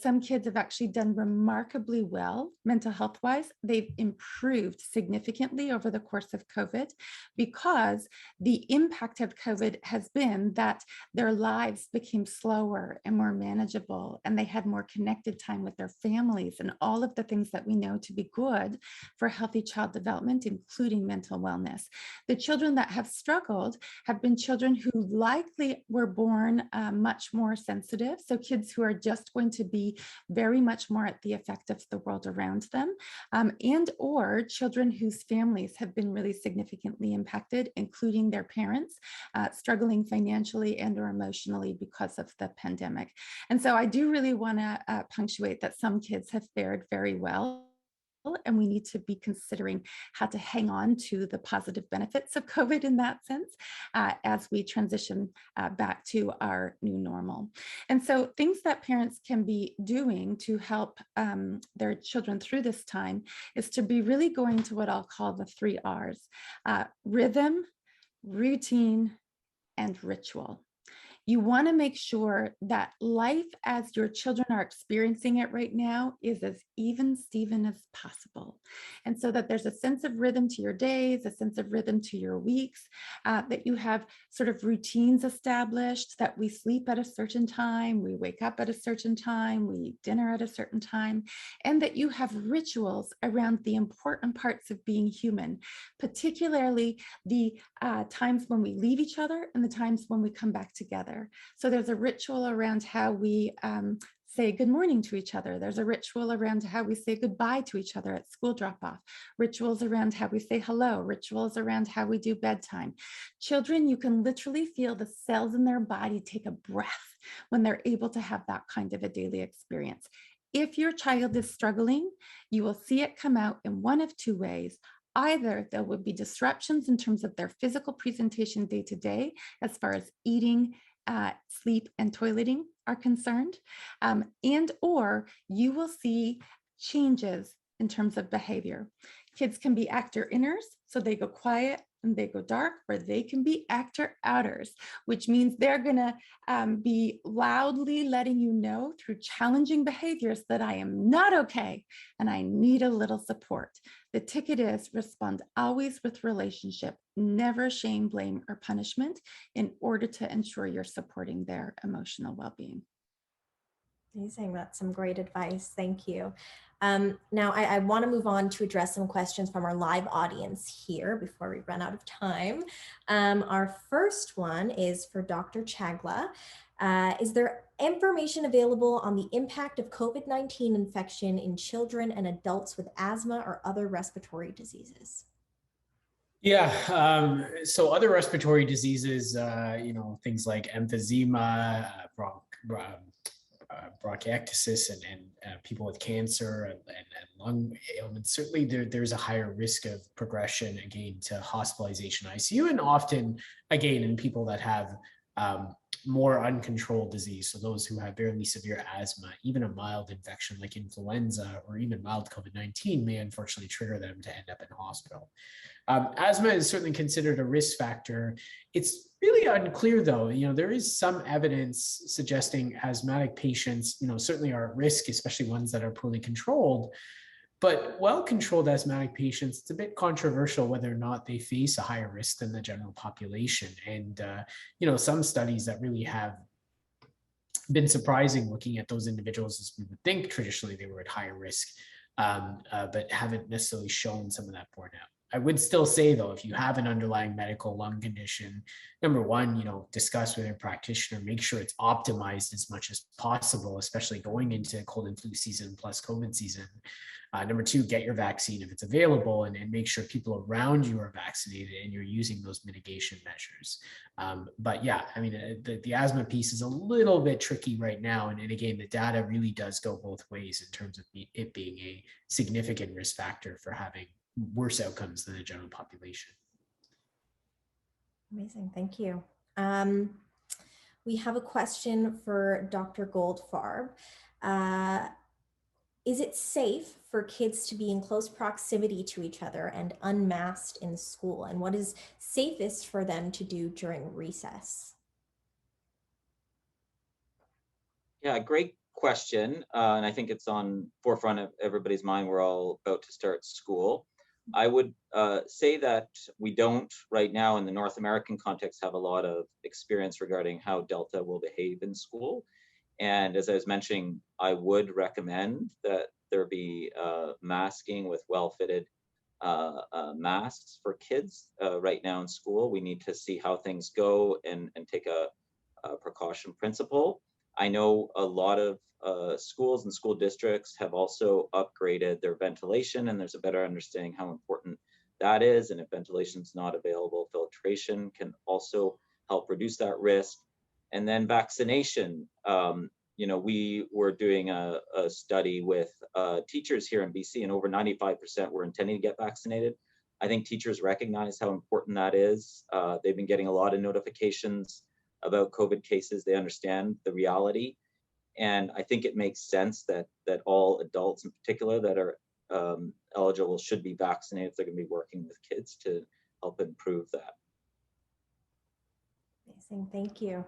some kids have actually done remarkably well mental health wise. They've improved significantly over the course of COVID because the impact of COVID has been that their lives became slower and more manageable, and they had more connected time with their families and all of the things that we know to be good for healthy child development, including mental wellness. The children that have struggled have been children who likely were born much more sensitive. So kids who are just going to be very much more at the effect of the world around them, and or children whose families have been really significantly impacted, including their parents struggling financially and or emotionally because of the pandemic. And so I do really want to punctuate that some kids have fared very well, and we need to be considering how to hang on to the positive benefits of COVID in that sense as we transition back to our new normal. And so things that parents can be doing to help their children through this time is to be really going to what I'll call the 3 R's: rhythm, routine, and ritual. You want to make sure that life as your children are experiencing it right now is as even Steven as possible. And so that there's a sense of rhythm to your days, a sense of rhythm to your weeks, that you have sort of routines established, that we sleep at a certain time, we wake up at a certain time, we eat dinner at a certain time, and that you have rituals around the important parts of being human, particularly the times when we leave each other and the times when we come back together. So there's a ritual around how we say good morning to each other. There's a ritual around how we say goodbye to each other at school drop-off, rituals around how we say hello, rituals around how we do bedtime. Children, you can literally feel the cells in their body take a breath when they're able to have that kind of a daily experience. If your child is struggling, you will see it come out in one of two ways. Either there would be disruptions in terms of their physical presentation day to day, as far as eating, sleep, and toileting are concerned, and or you will see changes in terms of behavior. Kids can be actor inners, so they go quiet and they go dark, or they can be actor outers, which means they're gonna be loudly letting you know through challenging behaviors that I am not okay and I need a little support. The ticket is respond always with relationship, never shame, blame, or punishment, in order to ensure you're supporting their emotional well-being. Amazing. That's some great advice. Thank you. Now, I want to move on to address some questions from our live audience here before we run out of time. Our first one is for Dr. Chagla. Is there information available on the impact of COVID-19 infection in children and adults with asthma or other respiratory diseases? Yeah, so other respiratory diseases, things like emphysema, bronchiectasis, and people with cancer and lung ailments, certainly there's a higher risk of progression, again, to hospitalization, ICU, and often, again, in people that have more uncontrolled disease. So those who have fairly severe asthma, even a mild infection like influenza or even mild COVID-19 may unfortunately trigger them to end up in hospital. Asthma is certainly considered a risk factor. It's really unclear though, there is some evidence suggesting asthmatic patients, certainly are at risk, especially ones that are poorly controlled. But well-controlled asthmatic patients, it's a bit controversial whether or not they face a higher risk than the general population. And, some studies that really have been surprising looking at those individuals, as we would think traditionally they were at higher risk, but haven't necessarily shown some of that borne out. I would still say though, if you have an underlying medical lung condition, number one, discuss with your practitioner, make sure it's optimized as much as possible, especially going into cold and flu season plus COVID season. Number two, get your vaccine if it's available, and make sure people around you are vaccinated and you're using those mitigation measures. But yeah, the asthma piece is a little bit tricky right now. And again, the data really does go both ways in terms of it being a significant risk factor for having worse outcomes than the general population. Amazing, thank you. We have a question for Dr. Goldfarb. Is it safe for kids to be in close proximity to each other and unmasked in school? And what is safest for them to do during recess? Yeah, great question. And I think it's on forefront of everybody's mind. We're all about to start school. I would say that we don't right now in the North American context have a lot of experience regarding how Delta will behave in school. And as I was mentioning, I would recommend that there be masking with well-fitted masks for kids right now in school. We need to see how things go and take a precaution principle. I know a lot of schools and school districts have also upgraded their ventilation, and there's a better understanding how important that is. And if ventilation is not available, filtration can also help reduce that risk. And then vaccination. We were doing a study with teachers here in BC, and over 95% were intending to get vaccinated. I think teachers recognize how important that is. They've been getting a lot of notifications about COVID cases. They understand the reality. And I think it makes sense that all adults in particular that are eligible should be vaccinated if they're going to be working with kids to help improve that. Amazing, thank you.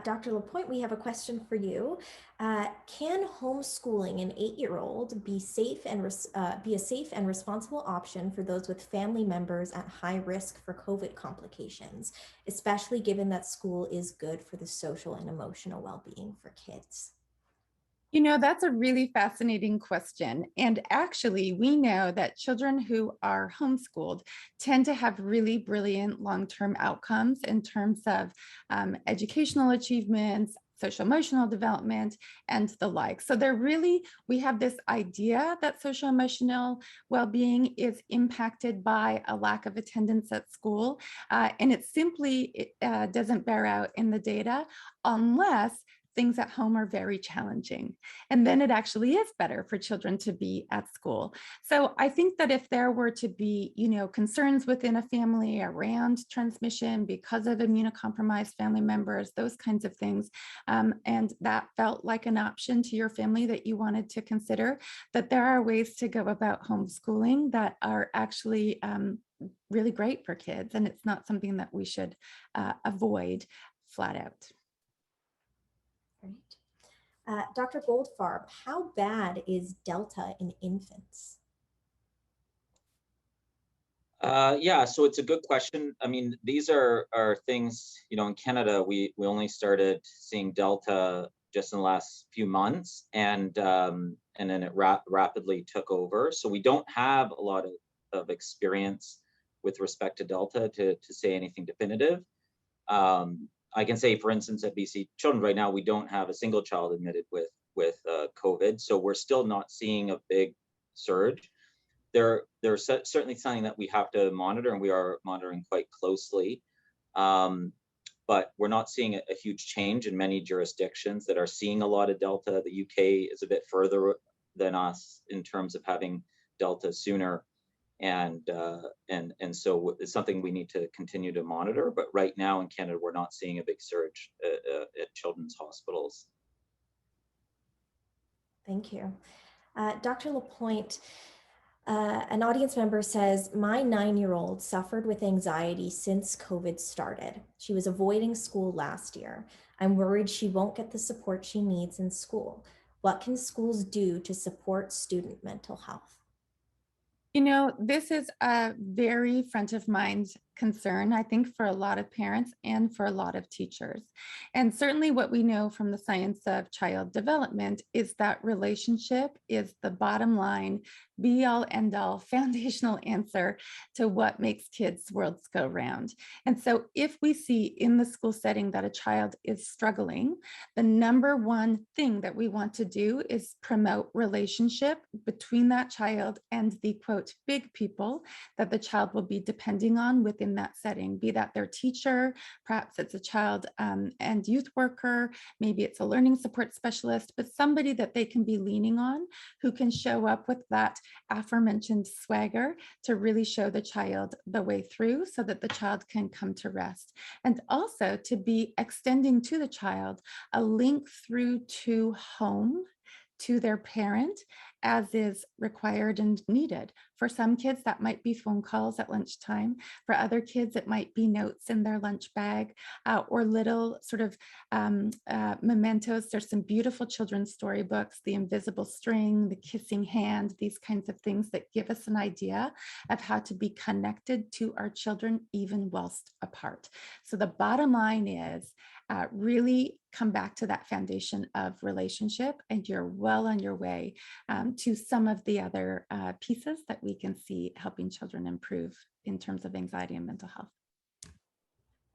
Dr. Lapointe, we have a question for you. Can homeschooling an 8-year-old be a safe and responsible option for those with family members at high risk for COVID complications, especially given that school is good for the social and emotional well-being for kids? You know, that's a really fascinating question. And actually, we know that children who are homeschooled tend to have really brilliant long-term outcomes in terms of educational achievements, social emotional development, and the like. So we have this idea that social emotional well-being is impacted by a lack of attendance at school. And it doesn't bear out in the data unless things at home are very challenging. And then it actually is better for children to be at school. So I think that if there were to be, concerns within a family around transmission because of immunocompromised family members, those kinds of things, and that felt like an option to your family that you wanted to consider, that there are ways to go about homeschooling that are actually really great for kids. And it's not something that we should avoid flat out. Great. Dr. Goldfarb, how bad is Delta in infants? Yeah, so it's a good question. I mean, these are things, in Canada, we only started seeing Delta just in the last few months, and then it rapidly took over. So we don't have a lot of experience with respect to Delta to say anything definitive. I can say, for instance, at BC Children right now, we don't have a single child admitted with COVID, so we're still not seeing a big surge. There's certainly something that we have to monitor, and we are monitoring quite closely. But we're not seeing a huge change in many jurisdictions that are seeing a lot of Delta. The UK is a bit further than us in terms of having Delta sooner. And so it's something we need to continue to monitor. But right now in Canada, we're not seeing a big surge at children's hospitals. Thank you. Dr. Lapointe, an audience member says, my 9-year-old suffered with anxiety since COVID started. She was avoiding school last year. I'm worried she won't get the support she needs in school. What can schools do to support student mental health? This is a very front of mind concern, I think, for a lot of parents and for a lot of teachers. And certainly what we know from the science of child development is that relationship is the bottom line, be all end all, foundational answer to what makes kids' worlds go round. And so if we see in the school setting that a child is struggling, the number one thing that we want to do is promote relationship between that child and the quote big people that the child will be depending on within that setting, be that their teacher, perhaps it's a child and youth worker, maybe it's a learning support specialist, but somebody that they can be leaning on who can show up with that aforementioned swagger to really show the child the way through so that the child can come to rest. And also to be extending to the child a link through to home, to their parent, as is required and needed. For some kids, that might be phone calls at lunchtime. For other kids, it might be notes in their lunch bag or little sort of mementos. There's some beautiful children's storybooks, The Invisible String, The Kissing Hand, these kinds of things that give us an idea of how to be connected to our children even whilst apart. So the bottom line is really come back to that foundation of relationship, and you're well on your way to some of the other pieces that we can see helping children improve in terms of anxiety and mental health.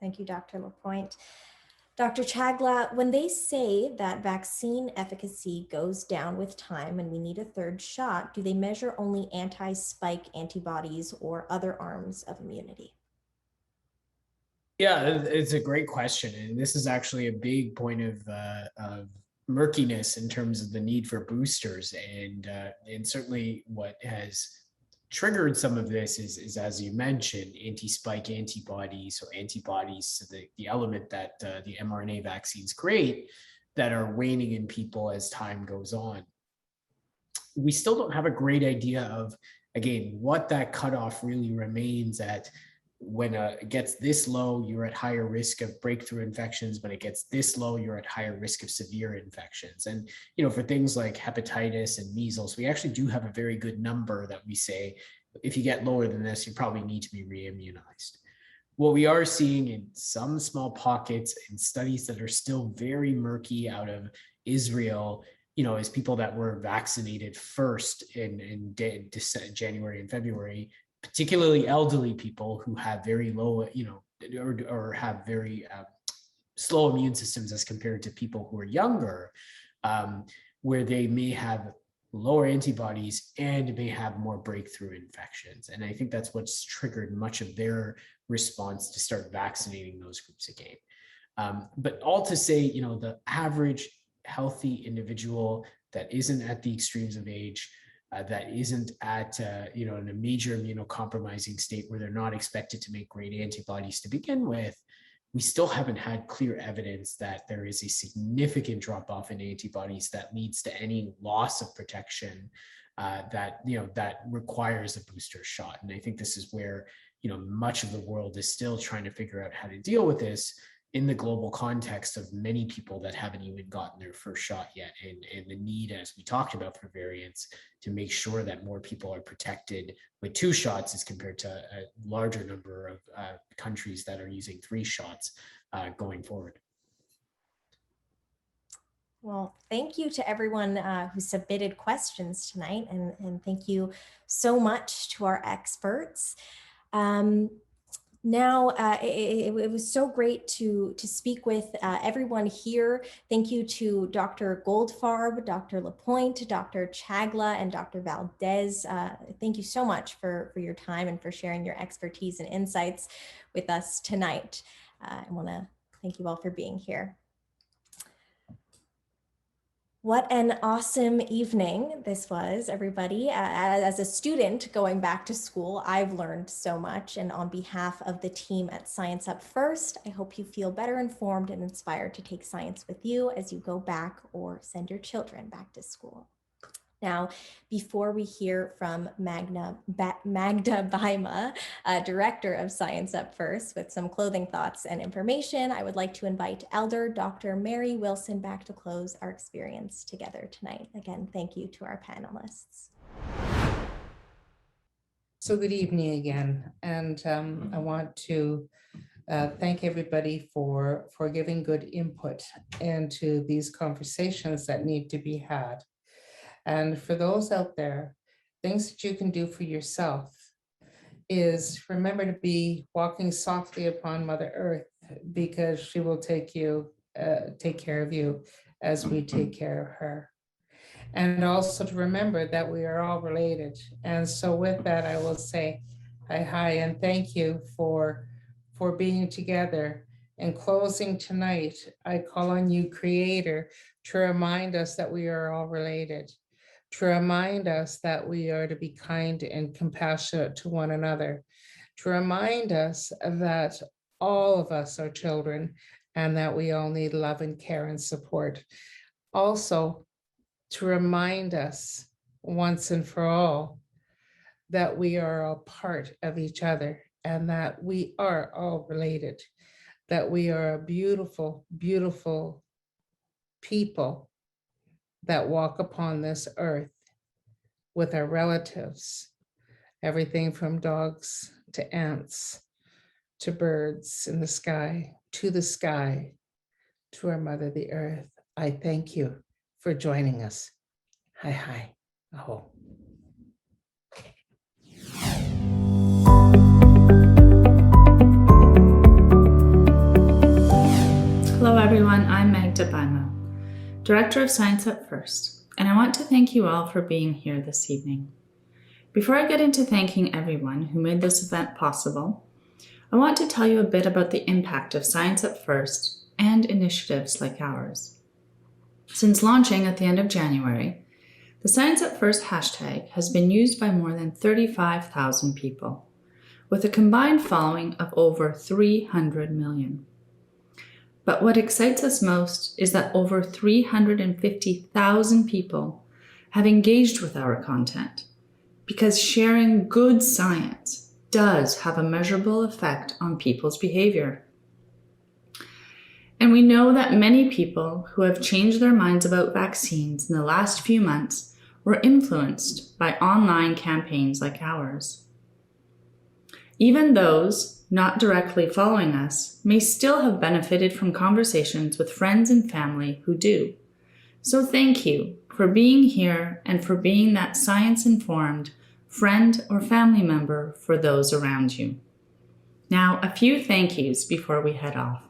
Thank you, Dr. Lapointe. Dr. Chagla, when they say that vaccine efficacy goes down with time and we need a third shot, do they measure only anti-spike antibodies or other arms of immunity? Yeah, it's a great question. And this is actually a big point of murkiness in terms of the need for boosters. And certainly what has triggered some of this is as you mentioned, anti-spike antibodies or antibodies to the element that the mRNA vaccines create that are waning in people as time goes on. We still don't have a great idea of, again, what that cutoff really remains at when it gets this low, you're at higher risk of breakthrough infections. When it gets this low, you're at higher risk of severe infections. And, for things like hepatitis and measles, we actually do have a very good number that we say, if you get lower than this, you probably need to be re-immunized. What we are seeing in some small pockets and studies that are still very murky out of Israel, is people that were vaccinated first in January and February, particularly elderly people who have very low, or have very slow immune systems as compared to people who are younger, where they may have lower antibodies and may have more breakthrough infections. And I think that's what's triggered much of their response to start vaccinating those groups again. But all to say, the average healthy individual that isn't at the extremes of age, that isn't at, in a major immunocompromising state where they're not expected to make great antibodies to begin with, we still haven't had clear evidence that there is a significant drop off in antibodies that leads to any loss of protection that requires a booster shot. And I think this is where, much of the world is still trying to figure out how to deal with this in the global context of many people that haven't even gotten their first shot yet, and the need, as we talked about, for variants to make sure that more people are protected with 2 shots as compared to a larger number of countries that are using 3 shots going forward. Well, thank you to everyone who submitted questions tonight, and thank you so much to our experts. Now, it was so great to speak with everyone here. Thank you to Dr. Goldfarb, Dr. Lapointe, Dr. Chagla, and Dr. Valdez. Thank you so much for your time and for sharing your expertise and insights with us tonight. I want to thank you all for being here. What an awesome evening this was, everybody. As a student going back to school, I've learned so much. And on behalf of the team at Science Up First, I hope you feel better informed and inspired to take science with you as you go back or send your children back to school. Now, before we hear from Magda Baima, Director of Science Up First, with some clothing thoughts and information, I would like to invite Elder Dr. Mary Wilson back to close our experience together tonight. Again, thank you to our panelists. So good evening again. And I want to thank everybody for giving good input into these conversations that need to be had. And for those out there, things that you can do for yourself is remember to be walking softly upon Mother Earth, because she will take care of you as we take care of her. And also to remember that we are all related. And so with that, I will say hi and thank you for being together. In closing tonight, I call on you, Creator, to remind us that we are all related, to remind us that we are to be kind and compassionate to one another, to remind us that all of us are children and that we all need love and care and support. Also, to remind us once and for all that we are all part of each other and that we are all related, that we are a beautiful, beautiful people that walk upon this earth with our relatives, everything from dogs to ants, to birds in the sky, to our mother, the earth. I thank you for joining us. Hi, aho. Hello everyone, I'm Magda Baima, Director of Science Up First, and I want to thank you all for being here this evening. Before I get into thanking everyone who made this event possible, I want to tell you a bit about the impact of Science Up First and initiatives like ours. Since launching at the end of January, the Science Up First hashtag has been used by more than 35,000 people, with a combined following of over 300 million. But what excites us most is that over 350,000 people have engaged with our content, because sharing good science does have a measurable effect on people's behavior. And we know that many people who have changed their minds about vaccines in the last few months were influenced by online campaigns like ours. Even those not directly following us may still have benefited from conversations with friends and family who do. So thank you for being here and for being that science-informed friend or family member for those around you. Now, a few thank yous before we head off.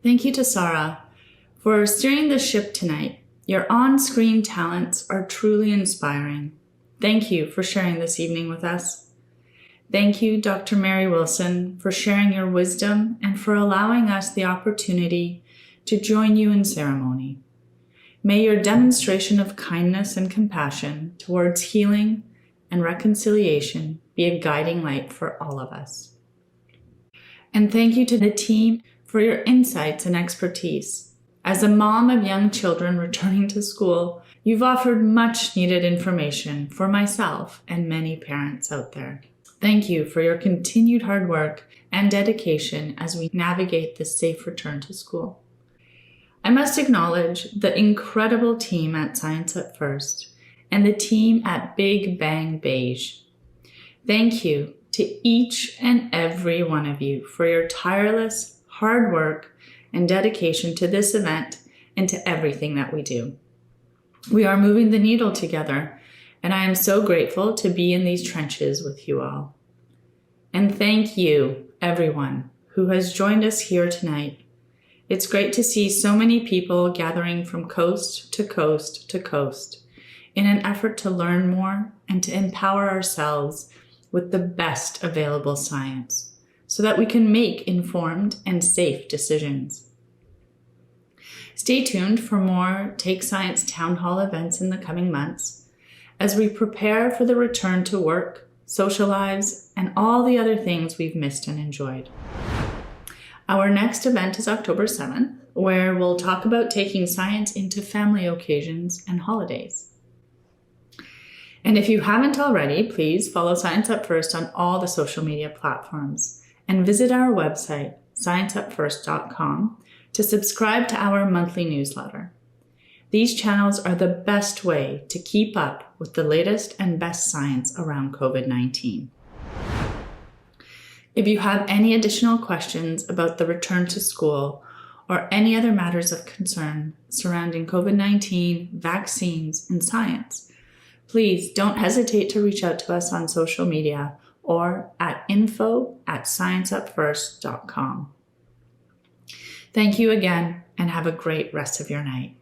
Thank you to Sarah for steering the ship tonight. Your on-screen talents are truly inspiring. Thank you for sharing this evening with us. Thank you, Dr. Mary Wilson, for sharing your wisdom and for allowing us the opportunity to join you in ceremony. May your demonstration of kindness and compassion towards healing and reconciliation be a guiding light for all of us. And thank you to the team for your insights and expertise. As a mom of young children returning to school, you've offered much needed information for myself and many parents out there. Thank you for your continued hard work and dedication as we navigate this safe return to school. I must acknowledge the incredible team at Science at First and the team at Big Bang Beige. Thank you to each and every one of you for your tireless hard work and dedication to this event and to everything that we do. We are moving the needle together, and I am so grateful to be in these trenches with you all. And thank you, everyone who has joined us here tonight. It's great to see so many people gathering from coast to coast to coast in an effort to learn more and to empower ourselves with the best available science so that we can make informed and safe decisions. Stay tuned for more Take Science Town Hall events in the coming months as we prepare for the return to work, social lives, and all the other things we've missed and enjoyed. Our next event is October 7th, where we'll talk about taking science into family occasions and holidays. And if you haven't already, please follow Science Up First on all the social media platforms and visit our website, scienceupfirst.com, to subscribe to our monthly newsletter. These channels are the best way to keep up with the latest and best science around COVID-19. If you have any additional questions about the return to school or any other matters of concern surrounding COVID-19, vaccines, and science, please don't hesitate to reach out to us on social media or at info@scienceupfirst.com. Thank you again and have a great rest of your night.